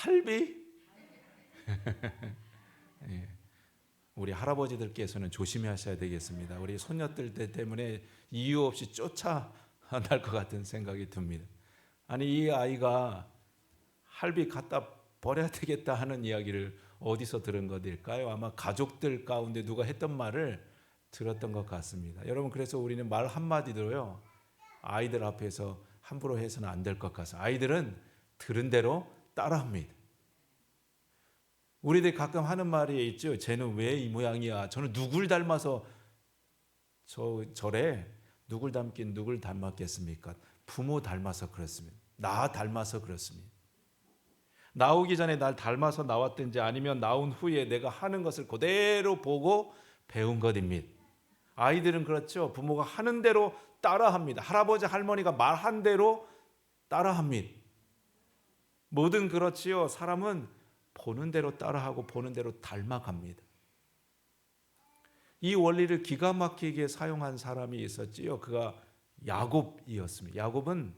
할비? 예. 우리 할아버지들께서는 조심하셔야 되겠습니다. 우리 손녀들 때문에 이유 없이 쫓아날 것 같은 생각이 듭니다. 아니, 이 아이가 할비 갖다 버려야 되겠다 하는 이야기를 어디서 들은 것일까요? 아마 가족들 가운데 누가 했던 말을 들었던 것 같습니다. 여러분, 그래서 우리는 말 한마디로요, 아이들 앞에서 함부로 해서는 안 될 것 같아요. 아이들은 들은 대로 따라합니다. 우리들 가끔 하는 말이 있죠. 쟤는 왜 이 모양이야? 저는 누굴 닮아서 저래? 누굴 닮긴 누굴 닮았겠습니까? 부모 닮아서 그렇습니다. 나 닮아서 그렇습니다. 나오기 전에 날 닮아서 나왔든지 아니면 나온 후에 내가 하는 것을 그대로 보고 배운 것입니다. 아이들은 그렇죠. 부모가 하는 대로 따라합니다. 할아버지 할머니가 말한 대로 따라합니다. 뭐든 그렇지요. 사람은 보는 대로 따라하고 보는 대로 닮아갑니다. 이 원리를 기가 막히게 사용한 사람이 있었지요. 그가 야곱이었습니다. 야곱은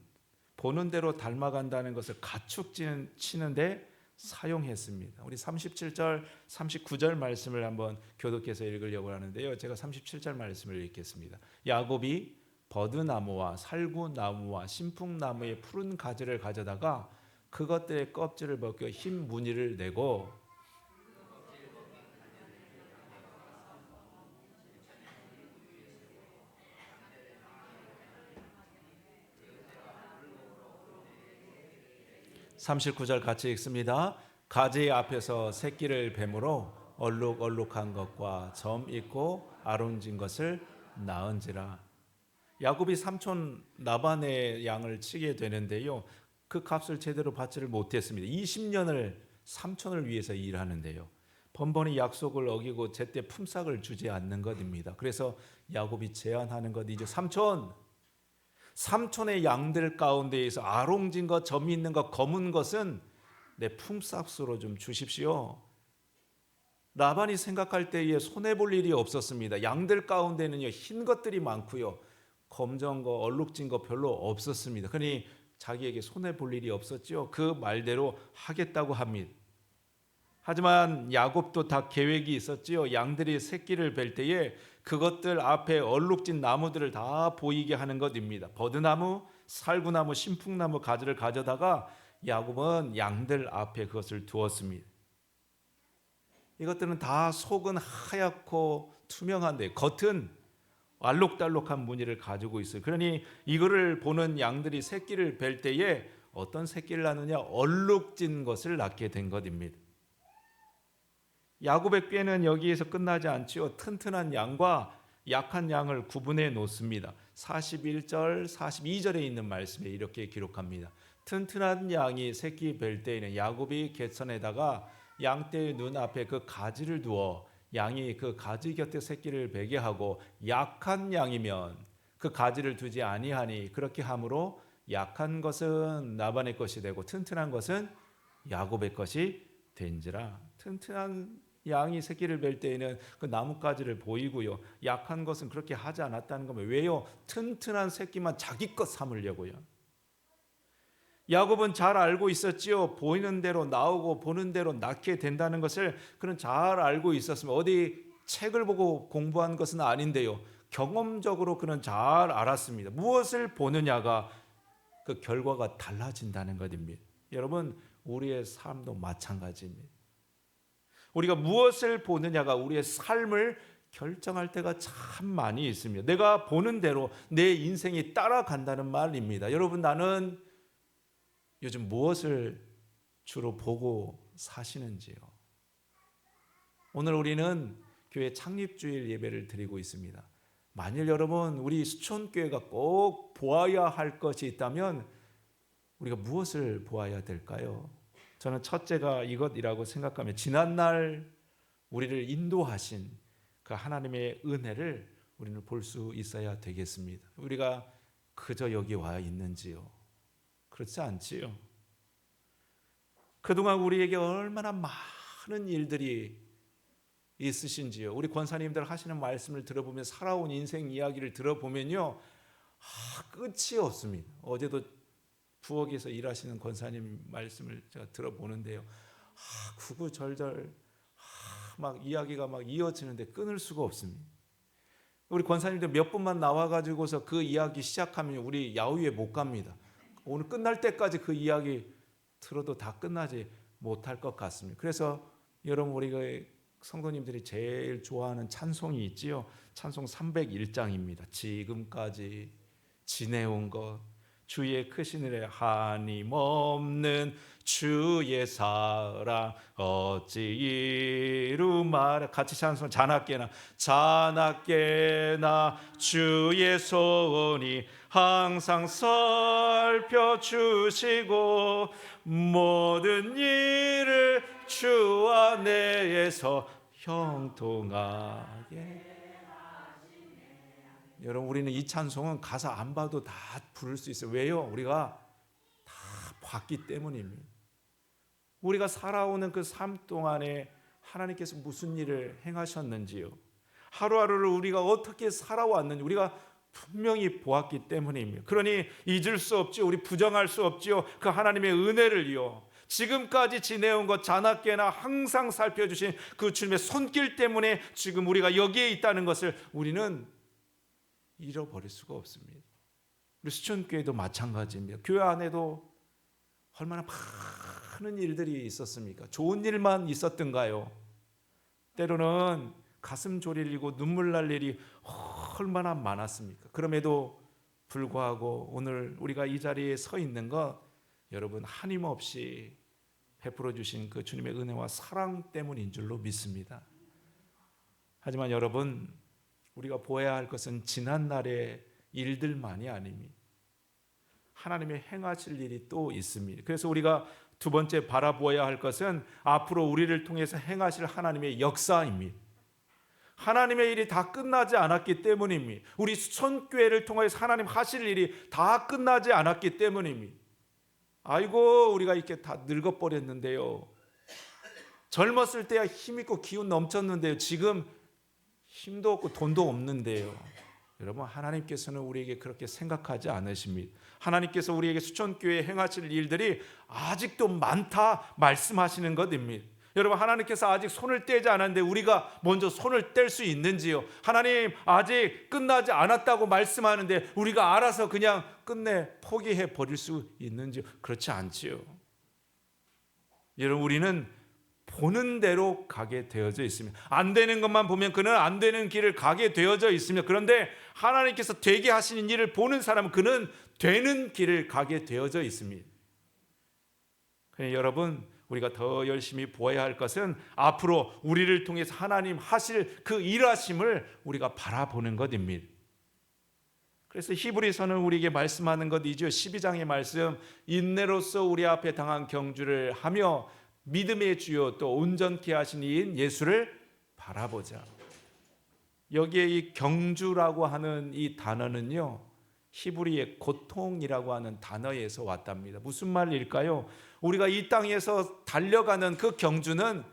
보는 대로 닮아간다는 것을 가축치는데 사용했습니다. 우리 37절, 39절 말씀을 한번 교독해서 읽으려고 하는데요. 제가 37절 말씀을 읽겠습니다. 야곱이 버드나무와 살구나무와 신풍나무의 푸른 가지를 가져다가 그것들의 껍질을 벗겨 흰 무늬를 내고 39절 같이 읽습니다. 가지 앞에서 새끼를 뱀으로 얼룩얼룩한 것과 점 있고 아론진 것을 낳은지라. 야곱이 삼촌 라반의 양을 치게 되는데요. 그 값을 제대로 받지를 못했습니다. 20년을 삼촌을 위해서 일하는데요. 번번이 약속을 어기고 제때 품삯을 주지 않는 것입니다. 그래서 야곱이 제안하는 것이죠. 삼촌의 양들 가운데에서 아롱진 것, 점이 있는 것, 검은 것은 내 품삯으로 좀 주십시오. 라반이 생각할 때에 손해볼 일이 없었습니다. 양들 가운데는요, 흰 것들이 많고요, 검정 거, 얼룩진 거 별로 없었습니다. 그러니 자기에게 손해볼 일이 없었죠. 그 말대로 하겠다고 합니다. 하지만 야곱도 다 계획이 있었지요. 양들이 새끼를 뵐 때에 그것들 앞에 얼룩진 나무들을 다 보이게 하는 것입니다. 버드나무, 살구나무, 신풍나무 가지를 가져다가 야곱은 양들 앞에 그것을 두었습니다. 이것들은 다 속은 하얗고 투명한데 겉은 알록달록한 무늬를 가지고 있어요. 그러니 이거를 보는 양들이 새끼를 뵐 때에 어떤 새끼를 낳느냐? 얼룩진 것을 낳게 된 것입니다. 야곱의 꾀는 여기에서 끝나지 않지요. 튼튼한 양과 약한 양을 구분해 놓습니다. 41절, 42절에 있는 말씀에 이렇게 기록합니다. 튼튼한 양이 새끼 뵐 때에는 야곱이 갯선에다가 양떼의 눈앞에 그 가지를 두어 양이 그 가지 곁에 새끼를 베게 하고, 약한 양이면 그 가지를 두지 아니하니 그렇게 함으로 약한 것은 라반의 것이 되고 튼튼한 것은 야곱의 것이 된지라. 튼튼한 양이 새끼를 뵐 때에는 그 나뭇가지를 보이고요, 약한 것은 그렇게 하지 않았다는 겁니다. 왜요? 튼튼한 새끼만 자기 것 삼으려고요. 야곱은 잘 알고 있었지요. 보이는 대로 나오고 보는 대로 낳게 된다는 것을 그는 잘 알고 있었습니다. 어디 책을 보고 공부한 것은 아닌데요, 경험적으로 그는 잘 알았습니다. 무엇을 보느냐가 그 결과가 달라진다는 것입니다. 여러분, 우리의 삶도 마찬가지입니다. 우리가 무엇을 보느냐가 우리의 삶을 결정할 때가 참 많이 있습니다. 내가 보는 대로 내 인생이 따라간다는 말입니다. 여러분, 나는 요즘 무엇을 주로 보고 사시는지요? 오늘 우리는 교회 창립주일 예배를 드리고 있습니다. 만일 여러분, 우리 수촌교회가 꼭 보아야 할 것이 있다면 우리가 무엇을 보아야 될까요? 저는 첫째가 이것이라고 생각하며, 지난날 우리를 인도하신 그 하나님의 은혜를 우리는 볼 수 있어야 되겠습니다. 우리가 그저 여기 와 있는지요? 그렇지 않지요. 그동안 우리에게 얼마나 많은 일들이 있으신지요. 우리 권사님들 하시는 말씀을 들어보면, 살아온 인생 이야기를 들어보면요, 끝이 없습니다. 어제도 부엌에서 일하시는 권사님 말씀을 제가 들어보는데요. 구구절절 막 이야기가 막 이어지는데 끊을 수가 없습니다. 우리 권사님들 몇 분만 나와가지고서 그 이야기 시작하면 우리 야후에 못 갑니다. 오늘 끝날 때까지 그 이야기 들어도 다 끝나지 못할 것 같습니다. 그래서 여러분 우리가 성도님들이 제일 좋아하는 찬송이 있지요. 찬송 301장입니다. 지금까지 지내온 것 주의 크신 은혜 한임없는 주의 사랑 어찌 이루 말해. 같이 찬송. 자나깨나 주의 손이 항상 살펴주시고 모든 일을 주 안에서 형통하게. 여러분 우리는 이 찬송은 가사 안 봐도 다 부를 수 있어요. 왜요? 우리가 다 봤기 때문입니다. 우리가 살아오는 그 삶 동안에 하나님께서 무슨 일을 행하셨는지요, 하루하루를 우리가 어떻게 살아왔는지 우리가 분명히 보았기 때문입니다. 그러니 잊을 수 없지요. 우리 부정할 수 없지요. 그 하나님의 은혜를요, 지금까지 지내온 것 자나깨나 항상 살펴주신 그 주님의 손길 때문에 지금 우리가 여기에 있다는 것을 우리는 잃어버릴 수가 없습니다. 우리 수천교회도 마찬가지입니다. 교회 안에도 얼마나 많은 일들이 있었습니까? 좋은 일만 있었던가요? 때로는 가슴 졸이고 눈물 날 일이 얼마나 많았습니까? 그럼에도 불구하고 오늘 우리가 이 자리에 서 있는 것, 여러분 한임없이 베풀어 주신 그 주님의 은혜와 사랑 때문인 줄로 믿습니다. 하지만 여러분 우리가 보아야 할 것은 지난날의 일들만이 아닙니다. 하나님의 행하실 일이 또 있습니다. 그래서 우리가 두 번째 바라보아야 할 것은 앞으로 우리를 통해서 행하실 하나님의 역사입니다. 하나님의 일이 다 끝나지 않았기 때문입니다. 우리 수천교회를 통해서 하나님 하실 일이 다 끝나지 않았기 때문입니다. 아이고 우리가 이렇게 다 늙어버렸는데요, 젊었을 때야 힘있고 기운 넘쳤는데요, 지금 힘도 없고 돈도 없는데요. 여러분 하나님께서는 우리에게 그렇게 생각하지 않으십니다. 하나님께서 우리에게 수천교회에 행하실 일들이 아직도 많다 말씀하시는 것입니다. 여러분 하나님께서 아직 손을 떼지 않았는데 우리가 먼저 손을 뗄 수 있는지요? 하나님 아직 끝나지 않았다고 말씀하는데 우리가 알아서 그냥 끝내 포기해 버릴 수 있는지요? 그렇지 않지요. 여러분 우리는 보는 대로 가게 되어져 있습니다. 안 되는 것만 보면 그는 안 되는 길을 가게 되어져 있습니다. 그런데 하나님께서 되게 하시는 일을 보는 사람은 그는 되는 길을 가게 되어져 있습니다. 그러니까 여러분 우리가 더 열심히 보아야 할 것은 앞으로 우리를 통해서 하나님 하실 그 일하심을 우리가 바라보는 것입니다. 그래서 히브리서는 우리에게 말씀하는 것이죠. 12장의 말씀, 인내로서 우리 앞에 당한 경주를 하며 믿음의 주요 또 온전케 하신 이인 예수를 바라보자. 여기에 이 경주라고 하는 이 단어는요, 히브리의 고통이라고 하는 단어에서 왔답니다. 무슨 말일까요? 우리가 이 땅에서 달려가는 그 경주는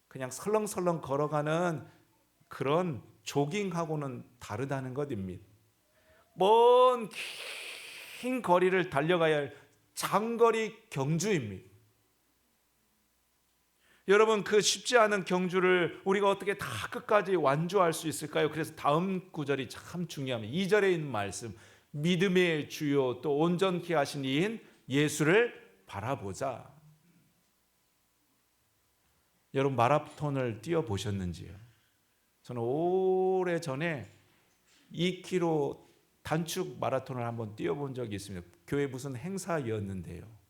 그냥 설렁설렁 걸어가는 그런 조깅하고는 다르다는 것입니다. 먼 긴 거리를 달려가야 할 장거리 경주입니다. 여러분 그 쉽지 않은 경주를 우리가 어떻게 다 끝까지 완주할 수 있을까요? 그래서 다음 구절이 참 중요합니다. 2절에 있는 말씀, 믿음의 주요 또 온전케 하신 이인 예수를 바라보자. 여러분 마라톤을 뛰어보셨는지요? 저는 오래전에 2km 단축 마라톤을 한번 뛰어본 적이 있습니다. 교회 무슨 행사였는데요.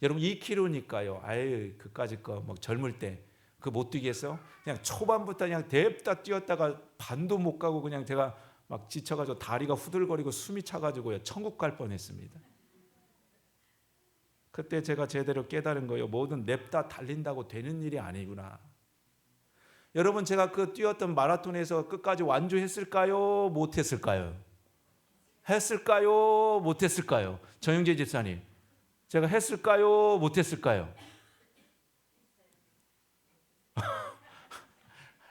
여러분 2km니까요. 아유 그까짓 거 막 젊을 때 그 못 뛰겠어? 그냥 초반부터 그냥 냅다 뛰었다가 반도 못 가고 그냥 제가 막 지쳐가지고 다리가 후들거리고 숨이 차가지고요 천국 갈 뻔했습니다. 그때 제가 제대로 깨달은 거예요. 뭐든 냅다 달린다고 되는 일이 아니구나. 여러분 제가 그 뛰었던 마라톤에서 끝까지 완주했을까요? 못했을까요? 했을까요? 못했을까요? 정영재 집사님, 제가 했을까요? 못했을까요?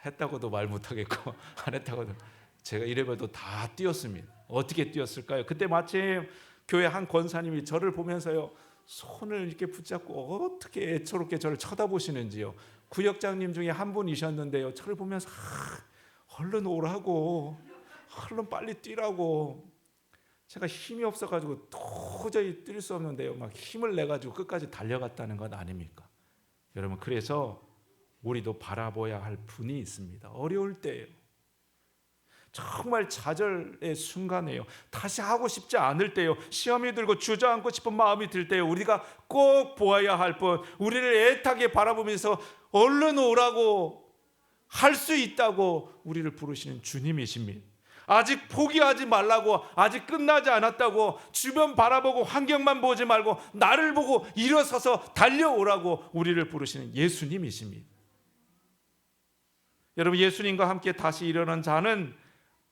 했다고도 말 못하겠고 안 했다고도, 제가 이래봬도 다 뛰었습니다. 어떻게 뛰었을까요? 그때 마침 교회 한 권사님이 저를 보면서요, 손을 이렇게 붙잡고 어떻게 애처롭게 저를 쳐다보시는지요. 구역장님 중에 한 분이셨는데요, 저를 보면서 얼른 오라고, 얼른 빨리 뛰라고. 제가 힘이 없어가지고 도저히 뛸 수 없는데요, 막 힘을 내가지고 끝까지 달려갔다는 것 아닙니까? 여러분, 그래서 우리도 바라봐야 할 분이 있습니다. 어려울 때예요. 정말 좌절의 순간이에요. 다시 하고 싶지 않을 때요, 시험이 들고 주저앉고 싶은 마음이 들 때요, 우리가 꼭 보아야 할 분, 우리를 애타게 바라보면서 얼른 오라고 할 수 있다고 우리를 부르시는 주님이십니다. 아직 포기하지 말라고, 아직 끝나지 않았다고, 주변 바라보고 환경만 보지 말고 나를 보고 일어서서 달려오라고 우리를 부르시는 예수님이십니다. 여러분, 예수님과 함께 다시 일어난 자는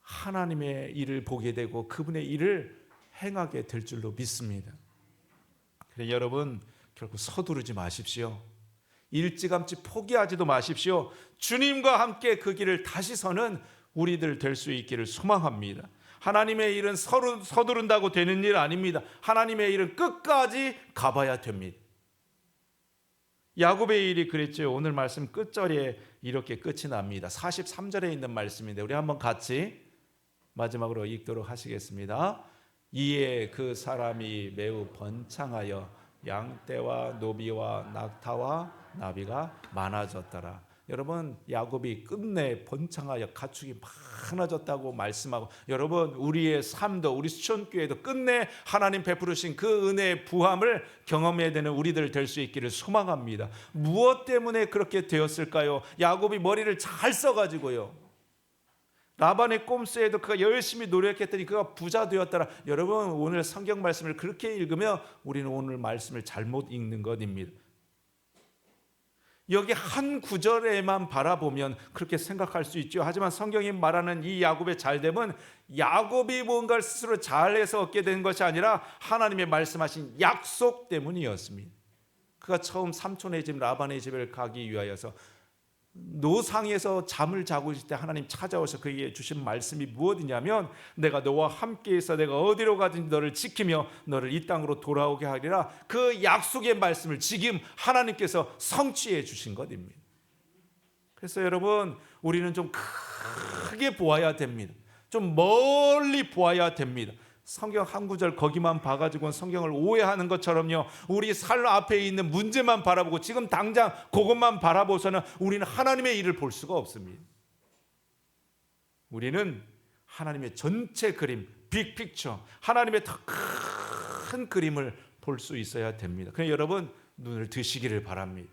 하나님의 일을 보게 되고 그분의 일을 행하게 될 줄로 믿습니다. 그래서 여러분, 결국 서두르지 마십시오. 일찌감치 포기하지도 마십시오. 주님과 함께 그 길을 다시 서는 우리들 될 수 있기를 소망합니다. 하나님의 일은 서두른다고 되는 일 아닙니다. 하나님의 일은 끝까지 가봐야 됩니다. 야곱의 일이 그랬죠. 오늘 말씀 끝절에 이렇게 끝이 납니다. 43절에 있는 말씀인데 우리 한번 같이 마지막으로 읽도록 하시겠습니다. 이에 그 사람이 매우 번창하여 양떼와 노비와 낙타와 나비가 많아졌더라. 여러분, 야곱이 끝내 번창하여 가축이 많아졌다고 말씀하고, 여러분, 우리의 삶도, 우리 수천교회도 끝내 하나님 베푸르신 그 은혜의 부함을 경험해야 되는 우리들 될 수 있기를 소망합니다. 무엇 때문에 그렇게 되었을까요? 야곱이 머리를 잘 써가지고요, 라반의 꼼수에도 그가 열심히 노력했더니 그가 부자 되었더라. 여러분, 오늘 성경 말씀을 그렇게 읽으면 우리는 오늘 말씀을 잘못 읽는 것입니다. 여기 한 구절에만 바라보면 그렇게 생각할 수 있죠. 하지만 성경이 말하는 이 야곱의 잘됨은 야곱이 뭔가를 스스로 잘해서 얻게 된 것이 아니라 하나님의 말씀하신 약속 때문이었습니다. 그가 처음 삼촌의 집 라반의 집을 가기 위하여서 노상에서 잠을 자고 있을 때 하나님 찾아오셔서 그에게 주신 말씀이 무엇이냐면, 내가 너와 함께 있어 내가 어디로 가든지 너를 지키며 너를 이 땅으로 돌아오게 하리라. 그 약속의 말씀을 지금 하나님께서 성취해 주신 것입니다. 그래서 여러분, 우리는 좀 크게 보아야 됩니다. 좀 멀리 보아야 됩니다. 성경 한 구절 거기만 봐가지고 성경을 오해하는 것처럼요, 우리 삶 앞에 있는 문제만 바라보고 지금 당장 그것만 바라보서는 우리는 하나님의 일을 볼 수가 없습니다. 우리는 하나님의 전체 그림, 빅픽처, 하나님의 더 큰 그림을 볼 수 있어야 됩니다. 그래서 여러분, 눈을 드시기를 바랍니다.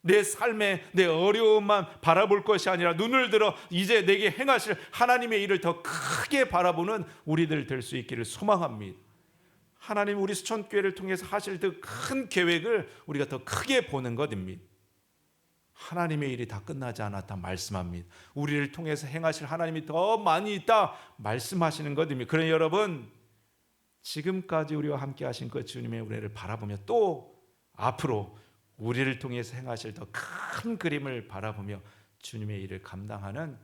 내 삶에 내 어려움만 바라볼 것이 아니라 눈을 들어 이제 내게 행하실 하나님의 일을 더 크게 바라보는 우리들 될 수 있기를 소망합니다. 하나님 우리 수천교회를 통해서 하실 그 큰 계획을 우리가 더 크게 보는 것입니다. 하나님의 일이 다 끝나지 않았다 말씀합니다. 우리를 통해서 행하실 하나님이 더 많이 있다 말씀하시는 것입니다. 그러니 여러분, 지금까지 우리와 함께 하신 그 주님의 은혜를 바라보며 또 앞으로 우리를 통해서 행하실 더 큰 그림을 바라보며 주님의 일을 감당하는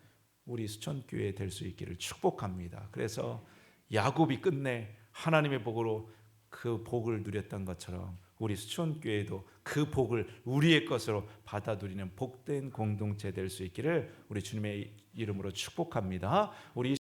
우리 수천교회 될 수 있기를 축복합니다. 그래서 야곱이 끝내 하나님의 복으로 그 복을 누렸던 것처럼 우리 수천교회도 그 복을 우리의 것으로 받아 누리는 복된 공동체 될 수 있기를 우리 주님의 이름으로 축복합니다. 우리